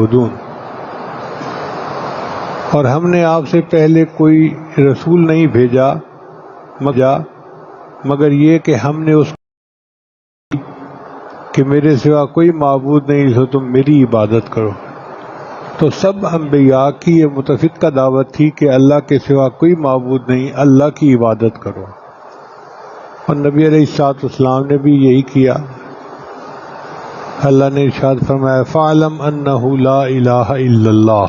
تعبدون۔ اور ہم نے آپ سے پہلے کوئی رسول نہیں بھیجا مگر یہ کہ ہم نے اس کہ میرے سوا کوئی معبود نہیں سو تم میری عبادت کرو۔ تو سب انبیاء کی یہ متفقہ دعوت تھی کہ اللہ کے سوا کوئی معبود نہیں، اللہ کی عبادت کرو، اور نبی علیہ الصلوۃ والسلام نے بھی یہی کیا۔ اللہ نے ارشاد فرمایا فَاعْلَمْ أَنَّهُ لَا إِلَٰهَ إِلَّا اللَّهُ،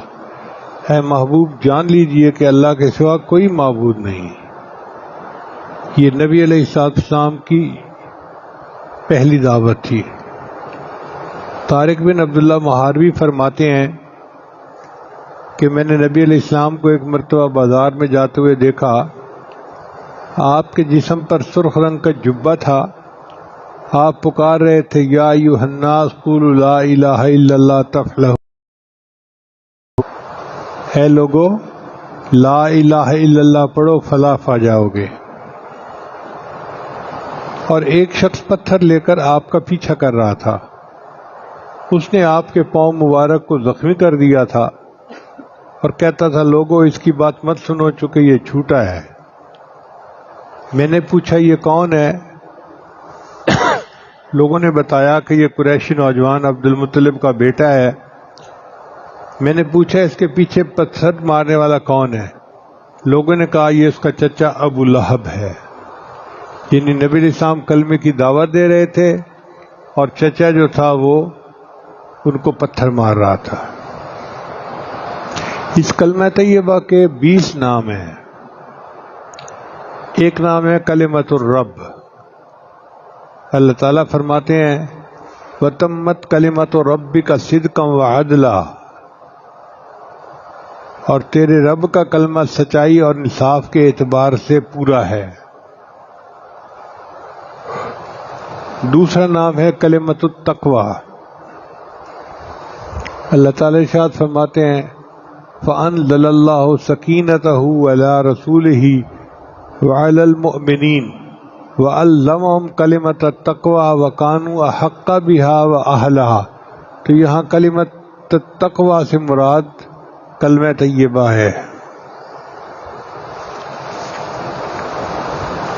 اے محبوب جان لیجئے کہ اللہ کے سوا کوئی معبود نہیں۔ یہ نبی علیہ الصلوۃ والسلام کی پہلی دعوت تھی۔ طارق بن عبداللہ مہاروی فرماتے ہیں کہ میں نے نبی علیہ السلام کو ایک مرتبہ بازار میں جاتے ہوئے دیکھا، آپ کے جسم پر سرخ رنگ کا جبہ تھا، آپ پکار رہے تھے یا ایھا الناس قولوا لا الہ الا اللہ تفلحوا، اے لوگو لا الہ الا اللہ پڑھو فلاح پا جاؤ گے۔ اور ایک شخص پتھر لے کر آپ کا پیچھا کر رہا تھا، اس نے آپ کے پاؤں مبارک کو زخمی کر دیا تھا اور کہتا تھا لوگوں اس کی بات مت سنو چونکہ یہ جھوٹا ہے۔ میں نے پوچھا یہ کون ہے؟ لوگوں نے بتایا کہ یہ قریشی نوجوان عبد المطلب کا بیٹا ہے۔ میں نے پوچھا اس کے پیچھے پتھر مارنے والا کون ہے؟ لوگوں نے کہا یہ اس کا چچا ابو لہب ہے۔ یعنی نبی علیہ السلام کلمے کی دعوت دے رہے تھے اور چچا جو تھا وہ ان کو پتھر مار رہا تھا۔ اس کلمہ طیبہ کے 20 نام ہیں۔ ایک نام ہے کلمۃ الرب۔ اللہ تعالیٰ فرماتے ہیں وَتَمَّتْ كَلِمَةُ رَبِّكَ صِدْقًا وَعَدْلًا، اور تیرے رب کا کلمہ سچائی اور انصاف کے اعتبار سے پورا ہے۔ دوسرا نام ہے کلمۃ التقوی۔ اللہ تعالیٰ ارشاد فرماتے ہیں فَأَنزَلَ اللَّهُ سَكِينَتَهُ عَلَى رَسُولِهِ وَعَلَى الْمُؤْمِنِينَ وَعَلَّمَهُمْ كَلِمَةَ التَّقْوَى وَكَانُوا أَحَقَّ بِهَا وَأَهْلَهَا۔ تو یہاں کلمۃ التقوی سے مراد کلمہ طیبہ ہے۔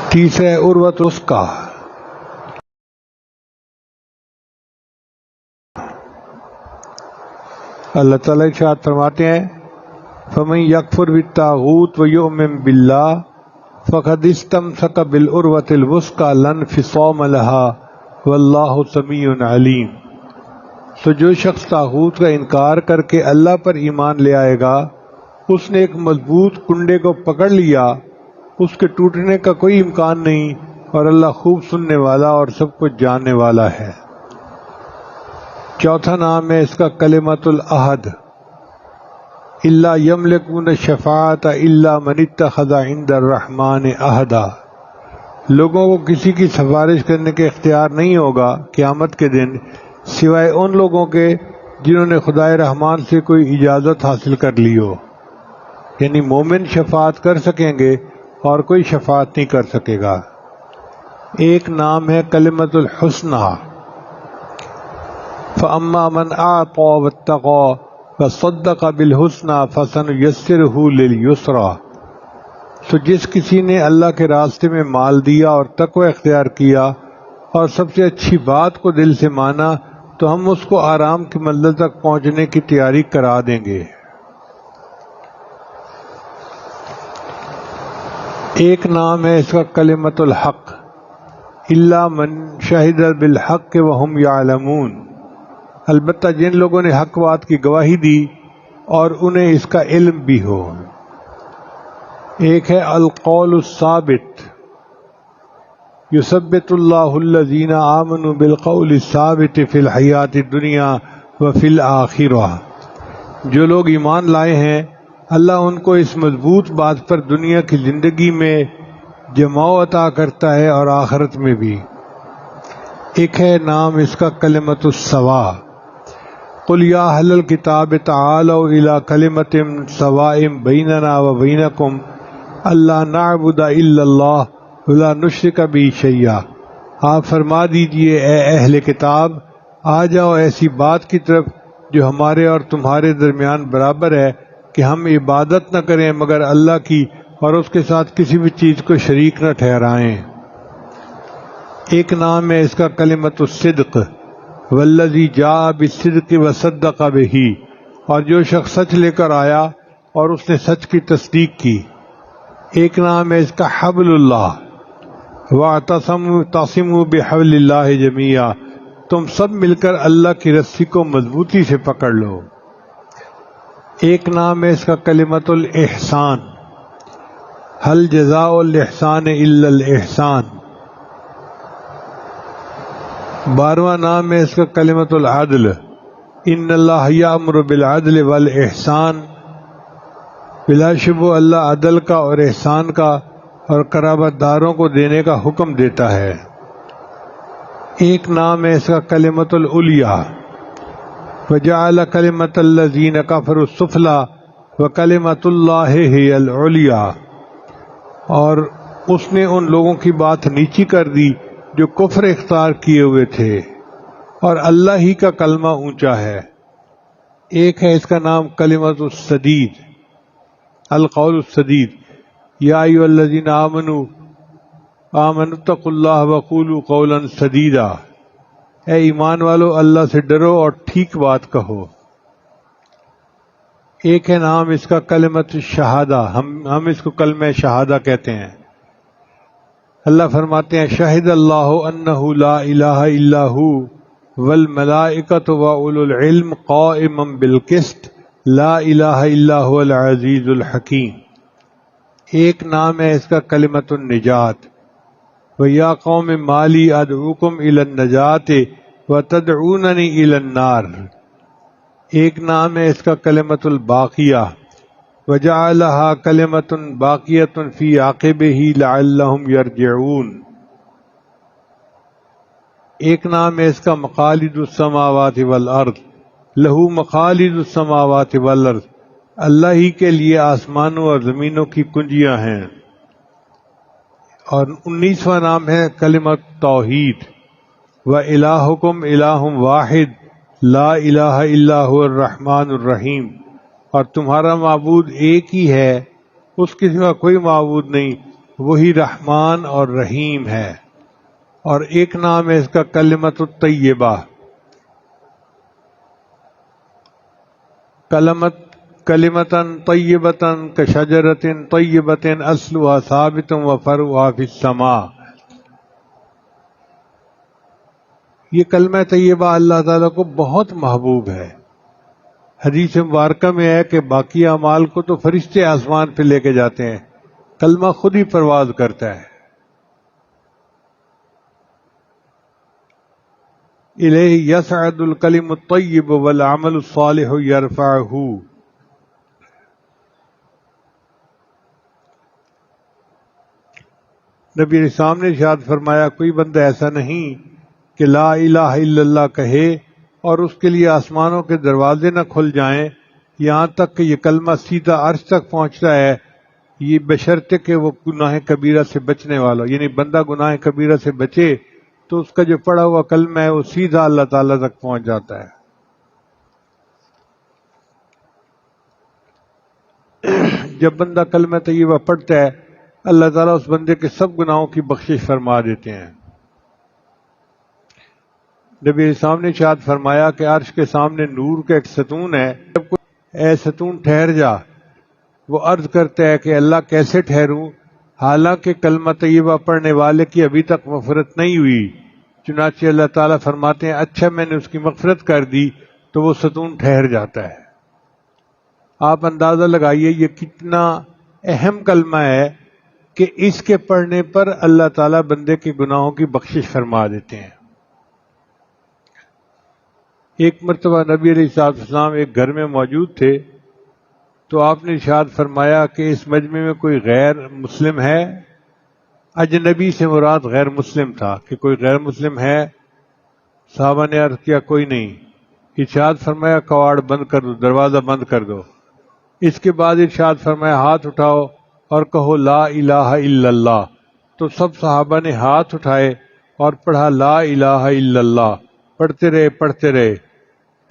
تیسرا عروۃ الوثقی۔ اللہ تعالیٰ ارشاد فرماتے ہیں فَمَن يَكْفُرْ بِالطَّاغُوتِ وَيُؤْمِن بِاللَّهِ فَقَدِ اسْتَمْسَكَ بِالْعُرْوَةِ الْوُثْقَىٰ لَا انفِصَامَ لَهَا وَاللَّهُ سَمِيعٌ عَلِيمٌ۔ تو جو شخص طاغوت کا انکار کر کے اللہ پر ایمان لے آئے گا، اس نے ایک مضبوط کنڈے کو پکڑ لیا، اس کے ٹوٹنے کا کوئی امکان نہیں، اور اللہ خوب سننے والا اور سب کچھ جاننے والا ہے۔ چوتھا نام ہے اس کا کلمۃ العہد۔ الا یملکون الشفاعۃ الا من اتخذ عند الرحمن عہدا۔ لوگوں کو کسی کی سفارش کرنے کے اختیار نہیں ہوگا قیامت کے دن سوائے ان لوگوں کے جنہوں نے خدائے رحمان سے کوئی اجازت حاصل کر لی ہو۔ یعنی مومن شفاعت کر سکیں گے اور کوئی شفاعت نہیں کر سکے گا۔ ایک نام ہے کلمۃ الحسنی۔ فَأَمَّا مَنْ أَعْطَىٰ وَاتَّقَىٰ وَصَدَّقَ بِالْحُسْنَىٰ فَسَنُيَسِّرُهُ لِلْيُسْرَىٰ۔ تو جس کسی نے اللہ کے راستے میں مال دیا اور تقوی اختیار کیا اور سب سے اچھی بات کو دل سے مانا تو ہم اس کو آرام کی منزل تک پہنچنے کی تیاری کرا دیں گے۔ ایک نام ہے اس کا کلمۃ الحق۔ الا من شہد بالحق وهم یعلمون۔ البتہ جن لوگوں نے حق بات کی گواہی دی اور انہیں اس کا علم بھی ہو۔ ایک ہے القول الثابت۔ یثبت اللہ الذین آمنوا بالقول الثابت فی الحیات الدنیا وفی الآخرہ۔ جو لوگ ایمان لائے ہیں اللہ ان کو اس مضبوط بات پر دنیا کی زندگی میں جماؤ عطا کرتا ہے اور آخرت میں بھی۔ ایک ہے نام اس کا کلمۃ السوا۔ قل یا اہل الکتاب تعالوا الی کلمۃ سواء بیننا وبینکم الا نعبد الا اللہ ولا نشرک بہ شیئا۔ آپ فرما دیجئے اے اہل کتاب آ جاؤ ایسی بات کی طرف جو ہمارے اور تمہارے درمیان برابر ہے کہ ہم عبادت نہ کریں مگر اللہ کی اور اس کے ساتھ کسی بھی چیز کو شریک نہ ٹھہرائیں۔ ایک نام ہے اس کا کلمۃ الصدق، والذی جاء بالصدق وصدق بہ، اور جو شخص سچ لے کر آیا اور اس نے سچ کی تصدیق کی۔ ایک نام ہے اس کا حبل اللہ، واعتصموا بحبل اللہ جمیعا، تم سب مل کر اللہ کی رسی کو مضبوطی سے پکڑ لو۔ ایک نام ہے اس کا کلمۃ الاحسان، هل جزاء الاحسان الا الاحسان۔ 12واں نام ہے اس کا کلمۃ العدل، ان اللہ یامر بالعدل والاحسان، بلا شبہ اللہ عدل کا اور احسان کا اور قرابت داروں کو دینے کا حکم دیتا ہے۔ ایک نام ہے اس کا کلمۃ العلیٰ، وجعل کلمۃ الذین کفروا السفلی وکلمۃ اللہ ہی العلیٰ، اور اس نے ان لوگوں کی بات نیچی کر دی جو کفر اختیار کیے ہوئے تھے، اور اللہ ہی کا کلمہ اونچا ہے۔ ایک ہے اس کا نام کلمۃ السدید، القول السدید، یا ایھا الذین آمنوا اتقوا اللہ وقولوا قولا سدیدا، اے ایمان والو اللہ سے ڈرو اور ٹھیک بات کہو۔ ایک ہے نام اس کا کلمۃ شہادہ، ہم اس کو کلمہ شہادہ کہتے ہیں۔ اللہ فرماتے ہیں شہد اللہ انہ لا الہ الا ہو والملائکۃ واولو العلم قائما بالقسط لا الہ الا هو العزیز الحکیم۔ ایک نام ہے اس کا کلمۃ النجات، وَيَا قَوْمِ مَا لِي أَدْعُوكُمْ إِلَى النَّجَاةِ وَتَدْعُونَنِي إِلَى النَّارِ۔ ایک نام ہے اس کا کلمۃ الباقیہ، وَجَعَلَهَا كَلِمَةٌ بَاقِيَةٌ فِي عَقِبِهِ لَعَلَّهُمْ يَرْجِعُونَ۔ ایک نام ہے اس کا مقالد السماوات والارض، لہو مقالد السماوات والارض، اللہ ہی کے لیے آسمانوں اور زمینوں کی کنجیاں ہیں۔ اور 19واں نام ہے کلمۃ توحید، وَإِلَٰهُكُمْ إِلَٰهٌ وَاحِدٌ لَا إِلَٰهَ إِلَّا هُوَ الرَّحْمَٰنُ الرَّحِيمُ، اور تمہارا معبود ایک ہی ہے، اس کے سوا کوئی معبود نہیں، وہی رحمان اور رحیم ہے۔ اور ایک نام ہے اس کا کلمۃ الطیبہ، کلمۃ طیبۃ کشجرۃ طیبۃ اصلها ثابت وفرعها فی السماء۔ یہ کلمہ طیبہ اللہ تعالیٰ کو بہت محبوب ہے۔ حدیث مبارکہ میں ہے کہ باقی اعمال کو تو فرشتے آسمان پہ لے کے جاتے ہیں، کلمہ خود ہی پرواز کرتا ہے۔ الیہ یصعد الکلم الطیب والعمل الصالح یرفعہ۔ نبی علیہ السلام نے ارشاد فرمایا کوئی بندہ ایسا نہیں کہ لا الہ الا اللہ کہے اور اس کے لیے آسمانوں کے دروازے نہ کھل جائیں یہاں تک کہ یہ کلمہ سیدھا عرش تک پہنچتا ہے، یہ بشرطے کہ وہ گناہ کبیرہ سے بچنے والا، یعنی بندہ گناہ کبیرہ سے بچے تو اس کا جو پڑھا ہوا کلمہ ہے وہ سیدھا اللہ تعالیٰ تک پہنچ جاتا ہے۔ جب بندہ کلمہ طیبہ پڑھتا ہے اللہ تعالیٰ اس بندے کے سب گناہوں کی بخشش فرما دیتے ہیں۔ نبی علیہ السلام نے ارشاد فرمایا کہ عرش کے سامنے نور کا ایک ستون ہے، جب کوئی اے ستون ٹھہر جا، وہ عرض کرتا ہے کہ اللہ کیسے ٹھہروں، حالانکہ کلمہ طیبہ پڑھنے والے کی ابھی تک مغفرت نہیں ہوئی۔ چنانچہ اللہ تعالیٰ فرماتے ہیں اچھا میں نے اس کی مغفرت کر دی تو وہ ستون ٹھہر جاتا ہے۔ آپ اندازہ لگائیے یہ کتنا اہم کلمہ ہے کہ اس کے پڑھنے پر اللہ تعالیٰ بندے کے گناہوں کی بخشش فرما دیتے ہیں۔ ایک مرتبہ نبی علیہ السلام ایک گھر میں موجود تھے تو آپ نے ارشاد فرمایا کہ اس مجمع میں کوئی غیر مسلم ہے؟ اجنبی سے مراد غیر مسلم تھا کہ کوئی غیر مسلم ہے؟ صحابہ نے عرض کیا کوئی نہیں۔ ارشاد فرمایا کواڑ بند کر دو، دروازہ بند کر دو۔ اس کے بعد ارشاد فرمایا ہاتھ اٹھاؤ اور کہو لا الہ الا اللہ۔ تو سب صحابہ نے ہاتھ اٹھائے اور پڑھا لا الہ الا اللہ، پڑھتے رہے۔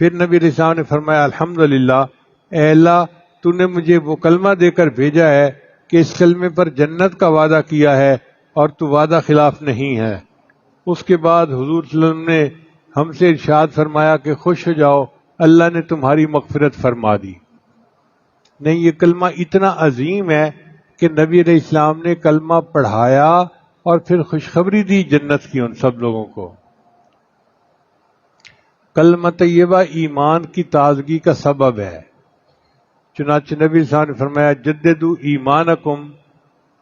پھر نبی علیہ السلام نے فرمایا الحمدللہ، اے اللہ تو نے مجھے وہ کلمہ دے کر بھیجا ہے کہ اس کلمے پر جنت کا وعدہ کیا ہے اور تو وعدہ خلاف نہیں ہے۔ اس کے بعد حضور صلی اللہ علیہ وسلم نے ہم سے ارشاد فرمایا کہ خوش ہو جاؤ، اللہ نے تمہاری مغفرت فرما دی۔ نہیں، یہ کلمہ اتنا عظیم ہے کہ نبی علیہ السلام نے کلمہ پڑھایا اور پھر خوشخبری دی جنت کی ان سب لوگوں کو۔ کلمہ طیبہ ایمان کی تازگی کا سبب ہے، چنانچہ نبی صلی اللہ علیہ وسلم نے فرمایا جددوا ایمانکم،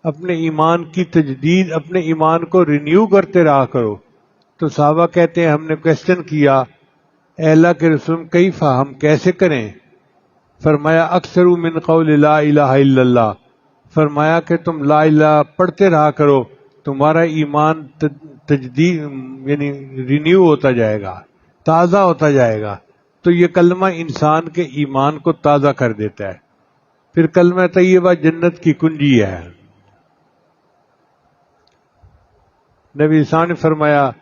اپنے ایمان کی تجدید، اپنے ایمان کو رینیو کرتے رہا کرو۔ تو صحابہ کہتے ہیں ہم نے کویسچن کیا اے اللہ کے رسول کیف، ہم کیسے کریں؟ فرمایا اکثروا من قول لا الہ الا اللہ، فرمایا کہ تم لا الہ پڑھتے رہا کرو، تمہارا ایمان تجدید یعنی رینیو ہوتا جائے گا، تازہ ہوتا جائے گا۔ تو یہ کلمہ انسان کے ایمان کو تازہ کر دیتا ہے۔ پھر کلمہ طیبہ جنت کی کنجی ہے۔ نبی صاحب نے فرمایا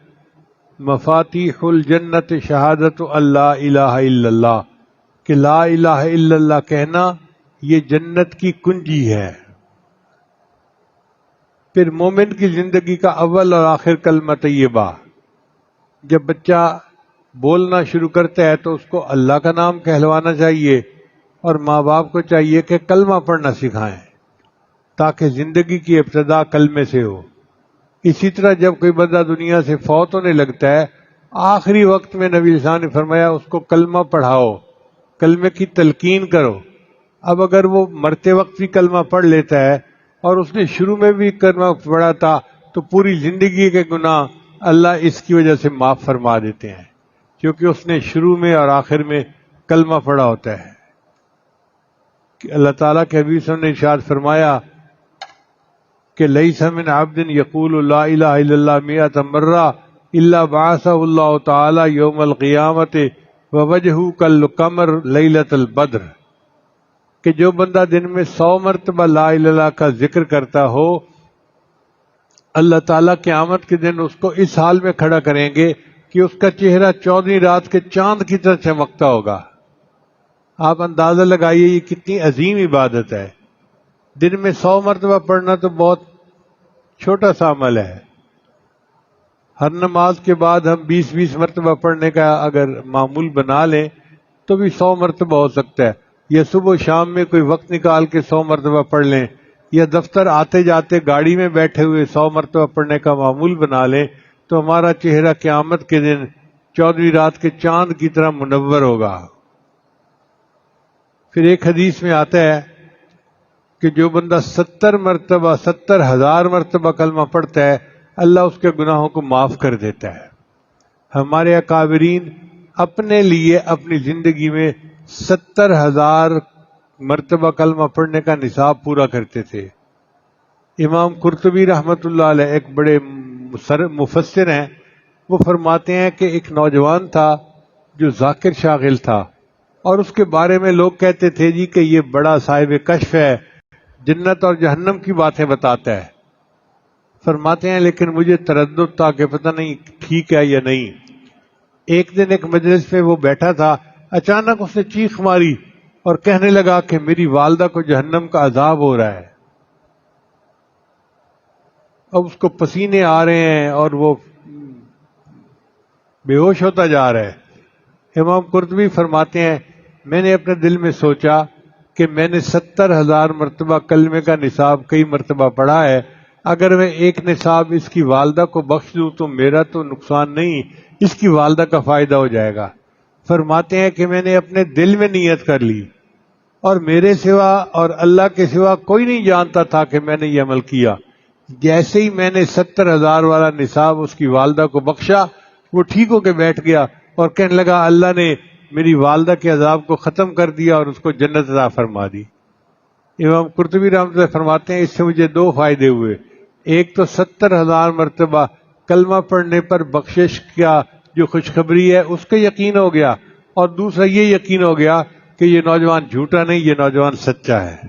مفاتیح الجنت شہادت اللہ الہ الا اللہ، کہ لا الہ الا اللہ کہنا یہ جنت کی کنجی ہے۔ پھر مومن کی زندگی کا اول اور آخر کلمہ طیبہ۔ جب بچہ بولنا شروع کرتا ہے تو اس کو اللہ کا نام کہلوانا چاہیے، اور ماں باپ کو چاہیے کہ کلمہ پڑھنا سکھائیں تاکہ زندگی کی ابتدا کلمے سے ہو۔ اسی طرح جب کوئی بندہ دنیا سے فوت ہونے لگتا ہے، آخری وقت میں نبی صاحب نے فرمایا اس کو کلمہ پڑھاؤ، کلمے کی تلقین کرو۔ اب اگر وہ مرتے وقت بھی کلمہ پڑھ لیتا ہے اور اس نے شروع میں بھی کلمہ پڑھا تھا تو پوری زندگی کے گناہ اللہ اس کی وجہ سے معاف فرما دیتے ہیں، کیونکہ اس نے شروع میں اور آخر میں کلمہ پڑھا ہوتا ہے۔ کہ اللہ تعالیٰ کے حبیب صلی اللہ علیہ وسلم نے ارشاد فرمایا کہ لیس من عبد یقول لا الہ الا اللہ مئۃ مرہ الا بعثہ اللہ تعالی یوم القیامت ووجہہ کالقمر لیلۃ البدر، کہ جو بندہ دن میں 100 مرتبہ لا الہ الا اللہ کا ذکر کرتا ہو، اللہ تعالیٰ قیامت کے دن اس کو اس حال میں کھڑا کریں گے کہ اس کا چہرہ 14ویں رات کے چاند کی طرح چمکتا ہوگا۔ آپ اندازہ لگائیے یہ کتنی عظیم عبادت ہے۔ دن میں 100 مرتبہ پڑھنا تو بہت چھوٹا سا عمل ہے۔ ہر نماز کے بعد ہم 20 مرتبہ پڑھنے کا اگر معمول بنا لیں تو بھی 100 مرتبہ ہو سکتا ہے، یا صبح و شام میں کوئی وقت نکال کے 100 مرتبہ پڑھ لیں، یا دفتر آتے جاتے گاڑی میں بیٹھے ہوئے 100 مرتبہ پڑھنے کا معمول بنا لیں تو ہمارا چہرہ قیامت کے دن 14ویں رات کے چاند کی طرح منور ہوگا۔ پھر ایک حدیث میں آتا ہے کہ جو بندہ 70,000 مرتبہ کلمہ پڑھتا ہے اللہ اس کے گناہوں کو معاف کر دیتا ہے۔ ہمارے اکابرین اپنے لیے اپنی زندگی میں 70,000 مرتبہ کلمہ پڑھنے کا نصاب پورا کرتے تھے۔ امام قرطبی رحمۃ اللہ علیہ ایک بڑے مفسر ہیں، وہ فرماتے ہیں کہ ایک نوجوان تھا جو ذاکر شاغل تھا، اور اس کے بارے میں لوگ کہتے تھے جی کہ یہ بڑا صاحب کشف ہے، جنت اور جہنم کی باتیں بتاتا ہے۔ فرماتے ہیں لیکن مجھے تردد تھا کہ پتہ نہیں ٹھیک ہے یا نہیں۔ ایک دن ایک مجلس میں وہ بیٹھا تھا، اچانک اس نے چیخ ماری اور کہنے لگا کہ میری والدہ کو جہنم کا عذاب ہو رہا ہے۔ اب اس کو پسینے آ رہے ہیں اور وہ بے ہوش ہوتا جا رہا ہے۔ امام قرطبی فرماتے ہیں میں نے اپنے دل میں سوچا کہ میں نے 70,000 مرتبہ کلمے کا نصاب کئی مرتبہ پڑھا ہے، اگر میں ایک نصاب اس کی والدہ کو بخش دوں تو میرا تو نقصان نہیں، اس کی والدہ کا فائدہ ہو جائے گا۔ فرماتے ہیں کہ میں نے اپنے دل میں نیت کر لی، اور میرے سوا اور اللہ کے سوا کوئی نہیں جانتا تھا کہ میں نے یہ عمل کیا۔ جیسے ہی میں نے 70,000 والا نصاب اس کی والدہ کو بخشا، وہ ٹھیک ہو کے بیٹھ گیا اور کہنے لگا اللہ نے میری والدہ کے عذاب کو ختم کر دیا اور اس کو جنت عطا فرما دی۔ امام قرطبی رحمۃ اللہ فرماتے ہیں اس سے مجھے 2 فائدے ہوئے۔ ایک تو 70,000 مرتبہ کلمہ پڑھنے پر بخشش کا جو خوشخبری ہے اس کا یقین ہو گیا، اور دوسرا یہ یقین ہو گیا کہ یہ نوجوان جھوٹا نہیں، یہ نوجوان سچا ہے۔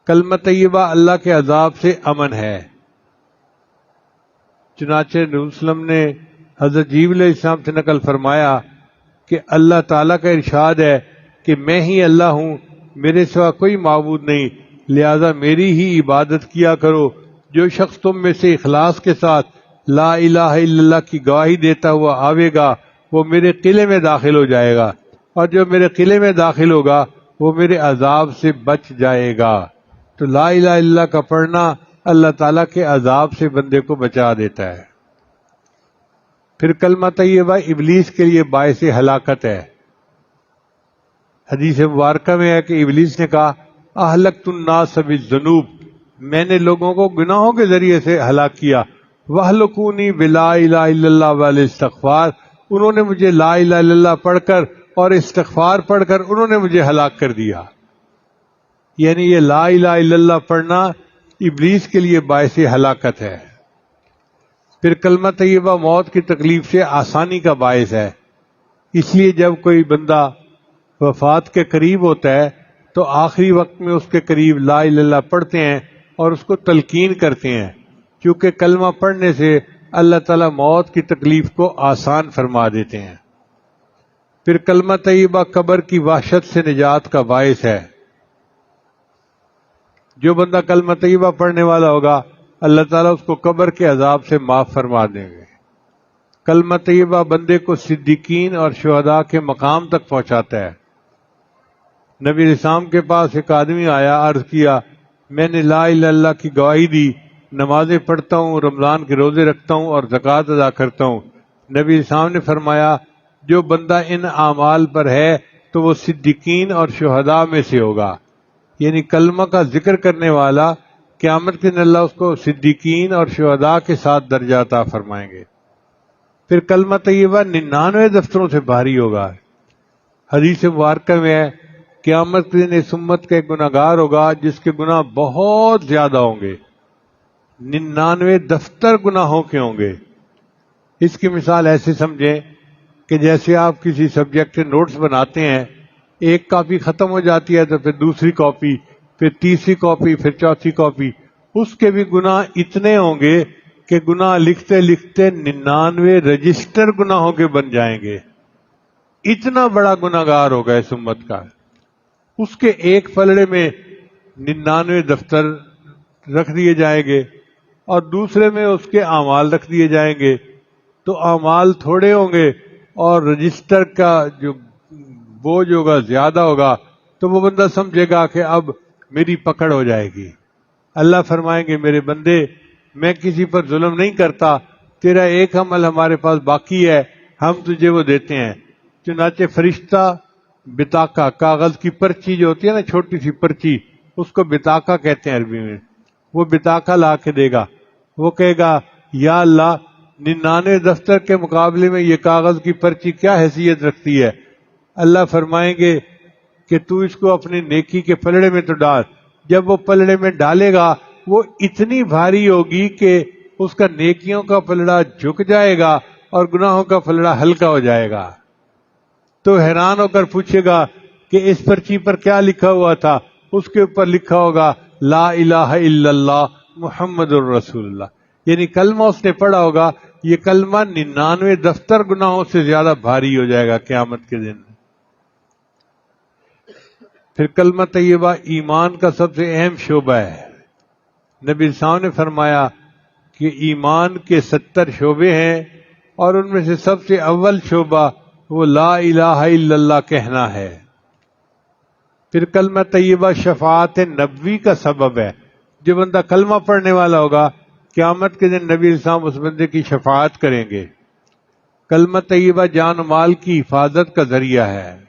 کلمہ طیبہ اللہ کے عذاب سے امن ہے، چنانچہ نبی صلی اللہ علیہ وسلم نے حضرت جبرائیل علیہ السلام سے نقل فرمایا کہ اللہ تعالیٰ کا ارشاد ہے کہ میں ہی اللہ ہوں، میرے سوا کوئی معبود نہیں، لہذا میری ہی عبادت کیا کرو۔ جو شخص تم میں سے اخلاص کے ساتھ لا الہ الا اللہ کی گواہی دیتا ہوا آوے گا وہ میرے قلعے میں داخل ہو جائے گا، اور جو میرے قلعے میں داخل ہوگا وہ میرے عذاب سے بچ جائے گا۔ تو لا الہ الا اللہ کا پڑھنا اللہ تعالیٰ کے عذاب سے بندے کو بچا دیتا ہے۔ پھر کلمہ طیبہ ابلیس کے لیے باعث ہلاکت ہے۔ حدیث مبارکہ میں ہے کہ ابلیس نے کہا اہلکت الناس بالذنوب، میں نے لوگوں کو گناہوں کے ذریعے سے ہلاک کیا، وَأَهْلَكُونِي بِلَا إِلَهَ إِلَّا اللَّهِ وَالْإِسْتِغْفَارِ، انہوں نے مجھے لا الہ الا اللہ پڑھ کر اور استغفار پڑھ کر انہوں نے مجھے ہلاک کر دیا۔ یعنی یہ لا الہ الا اللہ پڑھنا ابلیس کے لیے باعث ہلاکت ہے۔ پھر کلمہ طیبہ موت کی تکلیف سے آسانی کا باعث ہے، اس لیے جب کوئی بندہ وفات کے قریب ہوتا ہے تو آخری وقت میں اس کے قریب لا الہ الا اللہ پڑھتے ہیں اور اس کو تلقین کرتے ہیں، کیونکہ کلمہ پڑھنے سے اللہ تعالیٰ موت کی تکلیف کو آسان فرما دیتے ہیں۔ پھر کلمہ طیبہ قبر کی وحشت سے نجات کا باعث ہے۔ جو بندہ کلمہ طیبہ پڑھنے والا ہوگا اللہ تعالیٰ اس کو قبر کے عذاب سے معاف فرما دیں گے۔ کلمہ طیبہ بندے کو صدیقین اور شہداء کے مقام تک پہنچاتا ہے۔ نبی علیہ السلام کے پاس ایک آدمی آیا، عرض کیا میں نے لا الہ الا اللہ کی گواہی دی، نمازیں پڑھتا ہوں، رمضان کے روزے رکھتا ہوں اور زکوٰۃ ادا کرتا ہوں۔ نبی علیہ السلام نے فرمایا جو بندہ ان اعمال پر ہے تو وہ صدیقین اور شہداء میں سے ہوگا، یعنی کلمہ کا ذکر کرنے والا قیامت کے دن اللہ اس کو صدیقین اور شہداء کے ساتھ درجہ عطا فرمائیں گے۔ پھر کلمہ طیبہ 99 دفتروں سے بھاری ہوگا۔ حدیث مبارکہ میں ہے قیامت کے دن اس امت کا ایک گناہگار ہوگا جس کے گناہ بہت زیادہ ہوں گے، 99 دفتر گناہوں کے ہوں گے۔ اس کی مثال ایسے سمجھیں کہ جیسے آپ کسی سبجیکٹ کے نوٹس بناتے ہیں، ایک کاپی ختم ہو جاتی ہے تو پھر دوسری کاپی، پھر تیسری کاپی، پھر چوتھی کاپی، اس کے بھی گناہ اتنے ہوں گے کہ گناہ لکھتے لکھتے 99 رجسٹر گناہوں کے بن جائیں گے۔ اتنا بڑا گناہگار ہوگا اس امت کا۔ اس کے ایک پلڑے میں 99 دفتر رکھ دیے جائیں گے اور دوسرے میں اس کے اعمال رکھ دیے جائیں گے، تو اعمال تھوڑے ہوں گے اور رجسٹر کا جو بوجھ ہوگا زیادہ ہوگا، تو وہ بندہ سمجھے گا کہ اب میری پکڑ ہو جائے گی۔ اللہ فرمائیں گے میرے بندے میں کسی پر ظلم نہیں کرتا، تیرا ایک عمل ہمارے پاس باقی ہے، ہم تجھے وہ دیتے ہیں۔ چنانچہ فرشتہ بطاقہ، کاغذ کی پرچی جو ہوتی ہے نا، چھوٹی سی پرچی، اس کو بطاقہ کہتے ہیں عربی میں، وہ بطاقہ لا کے دے گا، وہ کہے گا یا اللہ 99 دفتر کے مقابلے میں یہ کاغذ کی پرچی کیا حیثیت رکھتی ہے؟ اللہ فرمائیں گے کہ تو اس کو اپنی نیکی کے پلڑے میں تو ڈال۔ جب وہ پلڑے میں ڈالے گا وہ اتنی بھاری ہوگی کہ اس کا نیکیوں کا پلڑا جھک جائے گا اور گناہوں کا پلڑا ہلکا ہو جائے گا۔ تو حیران ہو کر پوچھے گا کہ اس پرچی پر کیا لکھا ہوا تھا؟ اس کے اوپر لکھا ہوگا لا الہ الا اللہ محمد الرسول اللہ، یعنی کلمہ اس نے پڑھا ہوگا، یہ کلمہ 99 دفتر گناہوں سے زیادہ بھاری ہو جائے گا قیامت کے دن۔ پھر کلمہ طیبہ ایمان کا سب سے اہم شعبہ ہے۔ نبی صاحب نے فرمایا کہ ایمان کے 70 شعبے ہیں اور ان میں سے سب سے اول شعبہ وہ لا الہ الا اللہ کہنا ہے۔ پھر کلمہ طیبہ شفاعت نبوی کا سبب ہے۔ جو بندہ کلمہ پڑھنے والا ہوگا قیامت کے دن نبی اسلام اس بندے کی شفاعت کریں گے۔ کلمہ طیبہ جان و مال کی حفاظت کا ذریعہ ہے۔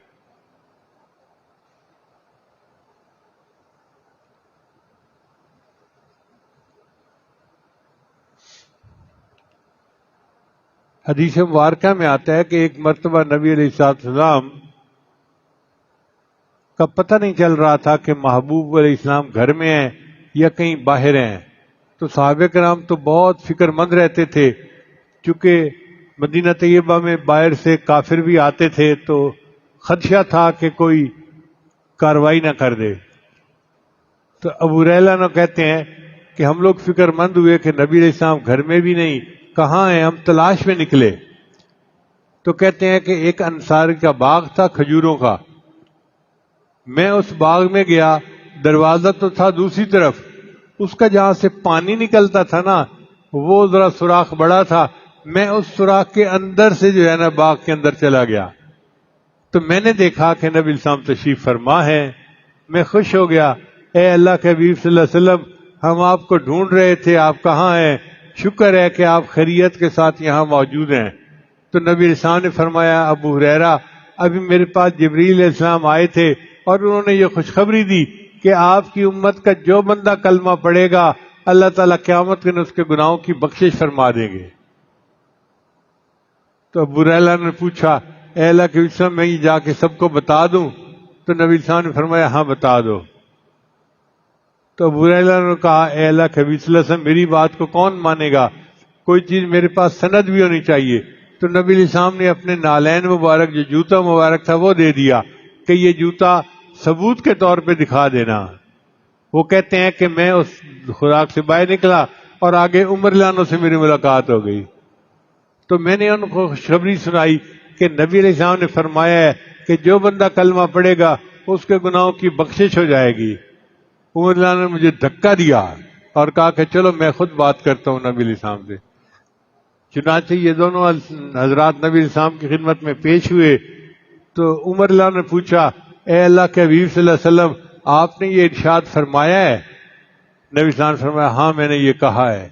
حدیث مبارکہ میں آتا ہے کہ ایک مرتبہ نبی علیہ السلام کا پتہ نہیں چل رہا تھا کہ محبوب علیہ السلام گھر میں ہیں یا کہیں باہر ہیں، تو صحابہ کرام تو بہت فکر مند رہتے تھے، چونکہ مدینہ طیبہ میں باہر سے کافر بھی آتے تھے تو خدشہ تھا کہ کوئی کاروائی نہ کر دے۔ تو ابو ریلہ کہتے ہیں کہ ہم لوگ فکر مند ہوئے کہ نبی علیہ السلام گھر میں بھی نہیں، کہاں ہیں؟ ہم تلاش میں نکلے تو کہتے ہیں کہ ایک انصاری کا باغ تھا کھجوروں کا، میں اس باغ میں گیا، دروازہ تو تھا دوسری طرف، اس کا جہاں سے پانی نکلتا تھا نا وہ ذرا سوراخ بڑا تھا، میں اس سوراخ کے اندر سے جو ہے نا باغ کے اندر چلا گیا، تو میں نے دیکھا کہ نبی السلام تشریف فرما ہے، میں خوش ہو گیا، اے اللہ کے حبیب صلی اللہ علیہ وسلم، ہم آپ کو ڈھونڈ رہے تھے، آپ کہاں ہیں؟ شکر ہے کہ آپ خیریت کے ساتھ یہاں موجود ہیں۔ تو نبی السلام نے فرمایا، ابو ہریرہ، ابھی میرے پاس جبریل علیہ السلام آئے تھے اور انہوں نے یہ خوشخبری دی کہ آپ کی امت کا جو بندہ کلمہ پڑھے گا اللہ تعالیٰ قیامت کے دن اس کے گناہوں کی بخشش فرما دیں گے۔ تو ابو ہریرہ نے پوچھا، اے اللہ کے وسلم، میں یہ جا کے سب کو بتا دوں؟ تو نبی السلام نے فرمایا، ہاں بتا دو۔ تو ابو ہریرہ نے کہا، اے اللہ کے حبیب صلی اللہ علیہ وسلم، میری بات کو کون مانے گا؟ کوئی چیز میرے پاس سند بھی ہونی چاہیے۔ تو نبی علیہ السلام نے اپنے نالین مبارک، جو جوتا مبارک تھا، وہ دے دیا کہ یہ جوتا ثبوت کے طور پہ دکھا دینا۔ وہ کہتے ہیں کہ میں اس خوراک سے باہر نکلا اور آگے عمر لانوں سے میری ملاقات ہو گئی، تو میں نے ان کو خوشخبری سنائی کہ نبی علیہ السلام نے فرمایا ہے کہ جو بندہ کلمہ پڑھے گا اس کے گناہوں کی بخشش ہو جائے گی۔ عمر لانوں نے مجھے دھکا دیا اور کہا کہ چلو میں خود بات کرتا ہوں نبی علیہ السلام سے۔ چنانچہ یہ دونوں حضرات نبی علیہ السلام کی خدمت میں پیش ہوئے، تو عمر اللہ نے پوچھا، اے اللہ کے حبیب صلی اللہ علیہ وسلم، آپ نے یہ ارشاد فرمایا ہے؟ نبی صلی اللہ علیہ وسلم نے فرمایا، ہاں میں نے یہ کہا ہے۔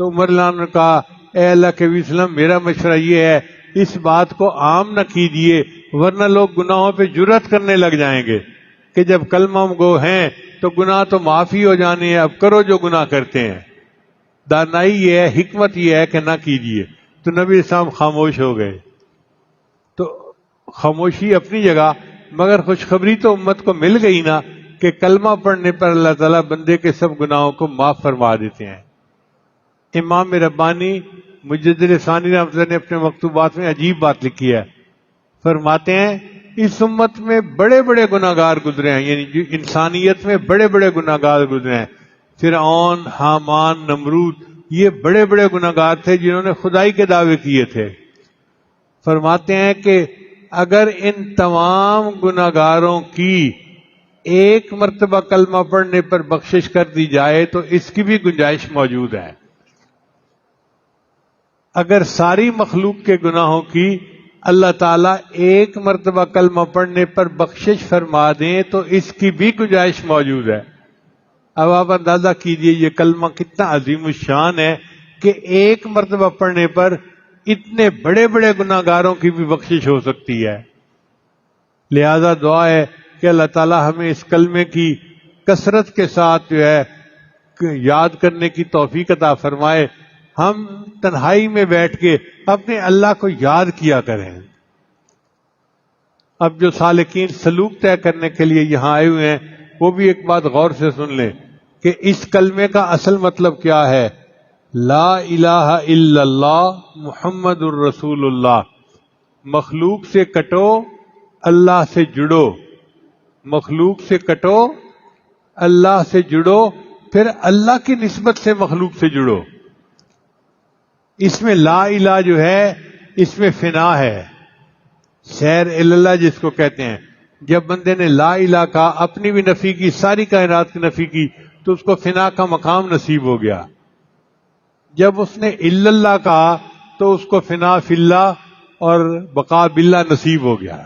تو عمر اللہ نے کہا، اے اللہ کے حبیب صلی اللہ علیہ وسلم، میرا مشورہ یہ ہے اس بات کو عام نہ کیجیے، ورنہ لوگ گناہوں پہ جرأت کرنے لگ جائیں گے کہ جب کلمہ گو ہیں تو گناہ تو معافی ہو جانے ہیں، اب کرو جو گناہ کرتے ہیں۔ دانائی یہ ہے، حکمت یہ ہے کہ نہ کیجیے۔ تو نبی اسلام خاموش ہو گئے۔ تو خاموشی اپنی جگہ، مگر خوشخبری تو امت کو مل گئی نا کہ کلمہ پڑھنے پر اللہ تعالیٰ بندے کے سب گناہوں کو معاف فرما دیتے ہیں۔ امام ربانی مجدد ثانی رحمۃ اللہ نے اپنے مکتوبات میں عجیب بات لکھی ہے، فرماتے ہیں اس امت میں بڑے بڑے گناہ گار گزرے ہیں، یعنی جو انسانیت میں بڑے بڑے گناہ گار گزرے ہیں، فرعون، حامان، نمرود، یہ بڑے بڑے گناہ گار تھے جنہوں نے خدائی کے دعوے کیے تھے۔ فرماتے ہیں کہ اگر ان تمام گناہ گاروں کی ایک مرتبہ کلمہ پڑھنے پر بخشش کر دی جائے تو اس کی بھی گنجائش موجود ہے۔ اگر ساری مخلوق کے گناہوں کی اللہ تعالیٰ ایک مرتبہ کلمہ پڑھنے پر بخشش فرما دیں تو اس کی بھی گنجائش موجود ہے۔ اب آپ اندازہ کیجئے یہ کلمہ کتنا عظیم الشان ہے کہ ایک مرتبہ پڑھنے پر اتنے بڑے بڑے گناہ گاروں کی بھی بخشش ہو سکتی ہے۔ لہذا دعا ہے کہ اللہ تعالیٰ ہمیں اس کلمے کی کثرت کے ساتھ جو ہے یاد کرنے کی توفیق عطا فرمائے، ہم تنہائی میں بیٹھ کے اپنے اللہ کو یاد کیا کریں۔ اب جو سالکین سلوک طے کرنے کے لیے یہاں آئے ہوئے ہیں وہ بھی ایک بات غور سے سن لیں کہ اس کلمے کا اصل مطلب کیا ہے۔ لا الہ الا اللہ محمد الرسول اللہ، مخلوق سے کٹو اللہ سے جڑو، مخلوق سے کٹو اللہ سے جڑو، پھر اللہ کی نسبت سے مخلوق سے جڑو۔ اس میں لا الہ جو ہے اس میں فنا ہے، سیر اللہ جس کو کہتے ہیں۔ جب بندے نے لا الہ کہا، اپنی بھی نفی کی، ساری کائنات کی نفی کی، تو اس کو فنا کا مقام نصیب ہو گیا۔ جب اس نے الا اللہ کہا تو اس کو فنا فی اللہ اور بقاء باللہ نصیب ہو گیا۔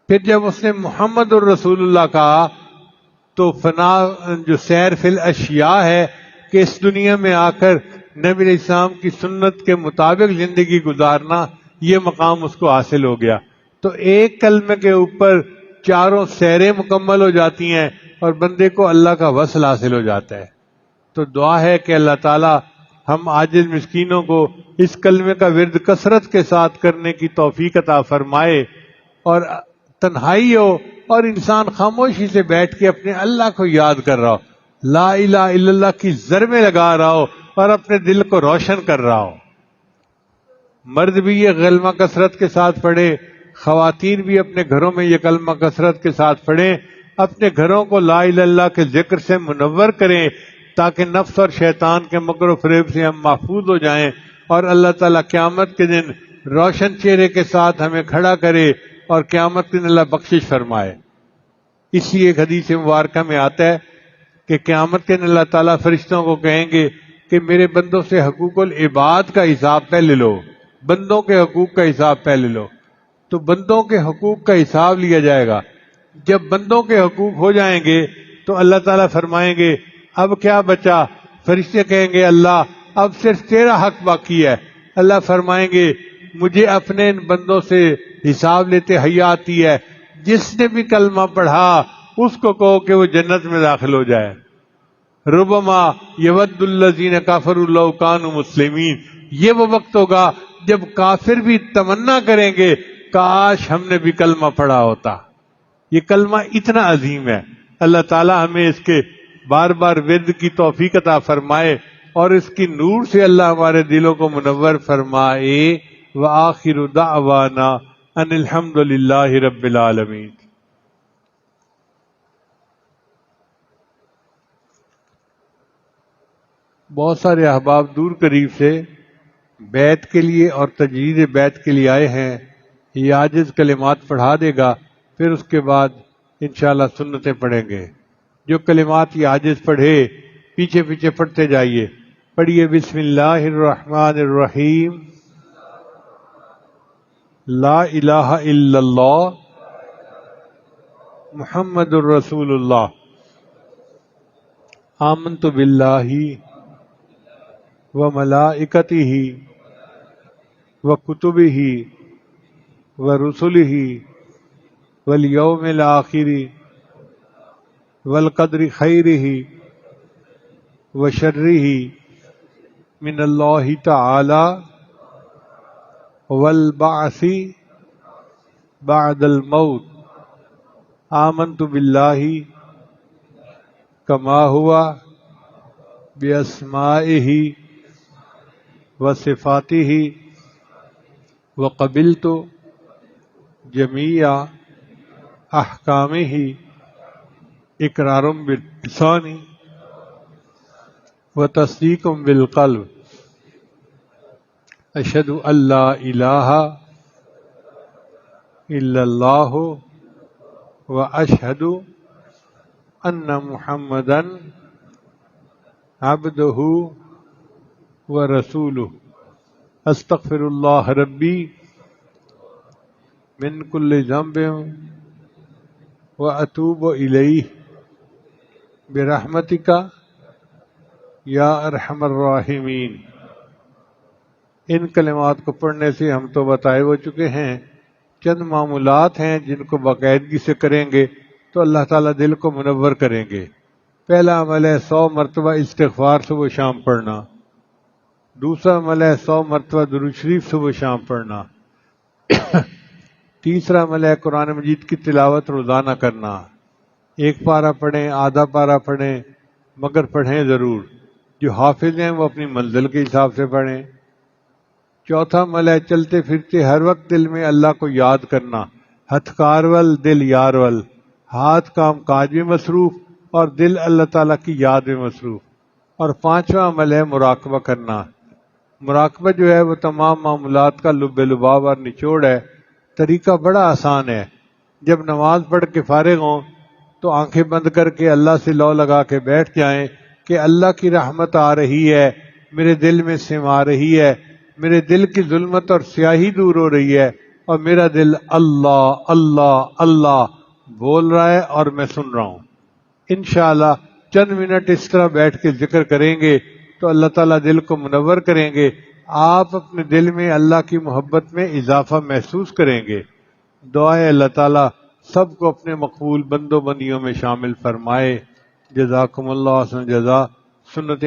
پھر جب اس نے محمد الرسول اللہ کہا تو فنا جو سیر فی الاشیاء ہے کہ اس دنیا میں آ کر نبی علیہ السلام کی سنت کے مطابق زندگی گزارنا، یہ مقام اس کو حاصل ہو گیا۔ تو ایک کلمے کے اوپر چاروں سیریں مکمل ہو جاتی ہیں اور بندے کو اللہ کا وصل حاصل ہو جاتا ہے۔ تو دعا ہے کہ اللہ تعالی ہم عاجز مسکینوں کو اس کلمے کا ورد کثرت کے ساتھ کرنے کی توفیق عطا فرمائے، اور تنہائی ہو اور انسان خاموشی سے بیٹھ کے اپنے اللہ کو یاد کر رہا ہو، لا الہ الا اللہ کی ضربیں لگا رہا ہو اور اپنے دل کو روشن کر رہا ہو۔ مرد بھی یہ کلمہ کثرت کے ساتھ پڑھے، خواتین بھی اپنے گھروں میں یہ کلمہ کثرت کے ساتھ پڑھیں، اپنے گھروں کو لا الہ الا اللہ کے ذکر سے منور کریں تاکہ نفس اور شیطان کے مکر و فریب سے ہم محفوظ ہو جائیں اور اللہ تعالیٰ قیامت کے دن روشن چہرے کے ساتھ ہمیں کھڑا کرے اور قیامت کے دن اللہ بخشش فرمائے۔ اسی ایک حدیث مبارکہ میں آتا ہے کہ قیامت کے دن اللہ تعالیٰ فرشتوں کو کہیں گے کہ میرے بندوں سے حقوق العباد کا حساب پہلے لو، بندوں کے حقوق کا حساب پہلے لو۔ تو بندوں کے حقوق کا حساب لیا جائے گا۔ جب بندوں کے حقوق ہو جائیں گے تو اللہ تعالیٰ فرمائیں گے اب کیا بچا؟ فرشتے کہیں گے اللہ اب صرف تیرا حق باقی ہے۔ اللہ فرمائیں گے مجھے اپنے ان بندوں سے حساب لیتے حیا آتی ہے، جس نے بھی کلمہ پڑھا اس کو کہو کہ وہ جنت میں داخل ہو جائے۔ ربما یود الذین کفروا لو کانوا مسلمین، یہ وہ وقت ہوگا جب کافر بھی تمنا کریں گے کاش ہم نے بھی کلمہ پڑھا ہوتا۔ یہ کلمہ اتنا عظیم ہے، اللہ تعالی ہمیں اس کے بار بار ورد کی توفیق عطا فرمائے اور اس کی نور سے اللہ ہمارے دلوں کو منور فرمائے۔ وآخر دعوانا ان الحمد للہ رب العالمین۔ بہت سارے احباب دور قریب سے بیت کے لیے اور تجدید بیت کے لیے آئے ہیں۔ یہ عاجز کلمات پڑھا دے گا، پھر اس کے بعد انشاءاللہ سنتیں پڑھیں گے۔ جو کلمات یہ عاجز پڑھے پیچھے پیچھے پڑھتے جائیے۔ پڑھیے بسم اللہ الرحمن الرحیم، لا الہ الا اللہ محمد الرسول اللہ، آمنت باللہ وملائکتہ وکتبہ ورسلہ والیوم الآخر والقدر خیرہ وشرہ من اللہ تعالی والبعث بعد الموت، آمنت باللہ کما ہوا باسمائہ وصفاتہ وقبلت جمیع احکامہ اقرار باللسان وتصدیق بالقلب، اشہد ان لا الہ الا اللہ واشہد ان محمدا عبدہ ورسولہ، استغفر اللہ ربی من کل ذنب واتوب الیہ برحمتک یا ارحم الراحمین۔ ان کلمات کو پڑھنے سے ہم تو بتائے ہو چکے ہیں، چند معمولات ہیں جن کو باقاعدگی سے کریں گے تو اللہ تعالیٰ دل کو منور کریں گے۔ پہلا عمل ہے 100 مرتبہ استغفار صبح و شام پڑھنا۔ دوسرا عمل ہے 100 مرتبہ درود شریف صبح و شام پڑھنا۔ تیسرا عمل ہے قرآن مجید کی تلاوت روزانہ کرنا۔ ایک پارہ پڑھیں، آدھا پارہ پڑھیں، مگر پڑھیں ضرور۔ جو حافظ ہیں وہ اپنی منزل کے حساب سے پڑھیں۔ چوتھا عمل ہے چلتے پھرتے ہر وقت دل میں اللہ کو یاد کرنا، ہتھ کارول دل یارول، ہاتھ کام کاج میں مصروف اور دل اللہ تعالیٰ کی یاد میں مصروف۔ اور پانچواں عمل ہے مراقبہ کرنا۔ مراقبہ جو ہے وہ تمام معاملات کا لب لباب اور نچوڑ ہے۔ طریقہ بڑا آسان ہے۔ جب نماز پڑھ کے فارغ ہوں تو آنکھیں بند کر کے اللہ سے لو لگا کے بیٹھ جائیں کہ اللہ کی رحمت آ رہی ہے، میرے دل میں سما رہی ہے، میرے دل کی ظلمت اور سیاہی دور ہو رہی ہے اور میرا دل اللہ اللہ اللہ بول رہا ہے اور میں سن رہا ہوں۔ انشاءاللہ چند منٹ اس طرح بیٹھ کے ذکر کریں گے تو اللہ تعالیٰ دل کو منور کریں گے۔ آپ اپنے دل میں اللہ کی محبت میں اضافہ محسوس کریں گے۔ دعائے اللہ تعالیٰ سب کو اپنے مقبول بندوں بندیوں میں شامل فرمائے۔ جزاکم اللہ حسن جزا۔ سنت